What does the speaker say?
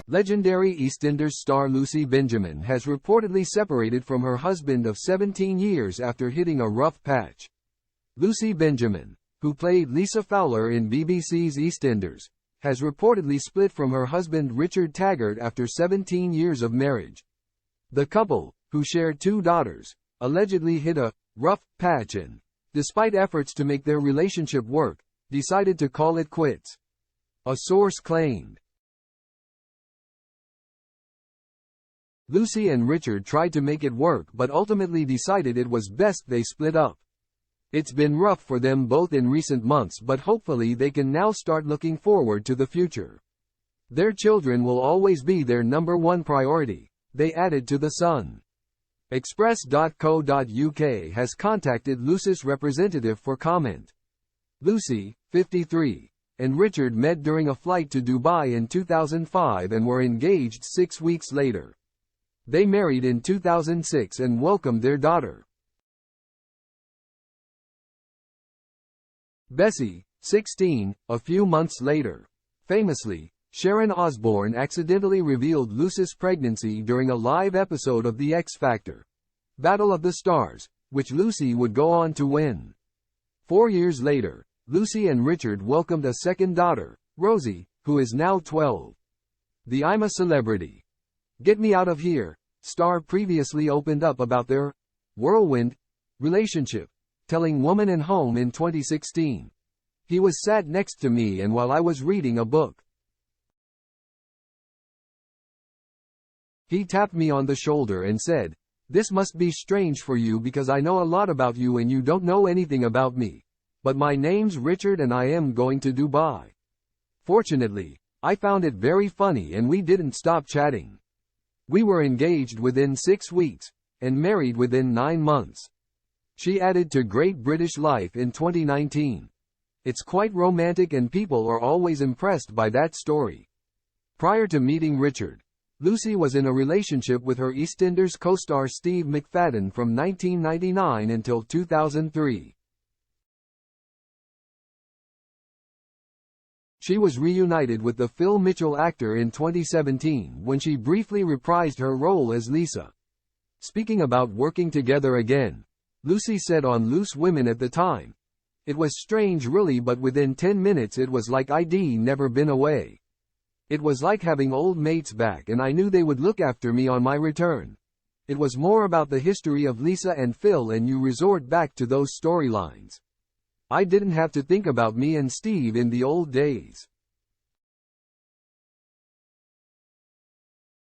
Legendary EastEnders star Lucy Benjamin has reportedly separated from her husband of 17 years after hitting a rough patch. Lucy Benjamin, who played Lisa Fowler in BBC's EastEnders, has reportedly split from her husband Richard Taggart after 17 years of marriage. The couple, who shared 2 daughters, allegedly hit a rough patch and, despite efforts to make their relationship work, decided to call it quits. A source claimed. Lucy and Richard tried to make it work but ultimately decided it was best they split up. It's been rough for them both in recent months, but hopefully they can now start looking forward to the future. Their children will always be their #1 priority, they added to The Sun. Express.co.uk has contacted Lucy's representative for comment. Lucy, 53, and Richard met during a flight to Dubai in 2005 and were engaged 6 weeks later. They married in 2006 and welcomed their daughter, Bessie, 16, a few months later. Famously, Sharon Osbourne accidentally revealed Lucy's pregnancy during a live episode of The X Factor, Battle of the Stars, which Lucy would go on to win. 4 years later, Lucy and Richard welcomed a second daughter, Rosie, who is now 12. The "I'm a Celebrity. Get Me Out of Here" star previously opened up about their whirlwind relationship, telling Woman and Home in 2016. "He was sat next to me and while I was reading a book, he tapped me on the shoulder and said, 'This must be strange for you because I know a lot about you and you don't know anything about me. But my name's Richard and I am going to Dubai.' Fortunately, I found it very funny and we didn't stop chatting. We were engaged within 6 weeks, and married within 9 months." She added to Great British Life in 2019. "It's quite romantic and people are always impressed by that story." Prior to meeting Richard, Lucy was in a relationship with her EastEnders co-star Steve McFadden from 1999 until 2003. She was reunited with the Phil Mitchell actor in 2017 when she briefly reprised her role as Lisa. Speaking about working together again, Lucy said on Loose Women at the time, "It was strange really, but within 10 minutes it was like I'd never been away. It was like having old mates back and I knew they would look after me on my return. It was more about the history of Lisa and Phil and you resort back to those storylines. I didn't have to think about me and Steve in the old days."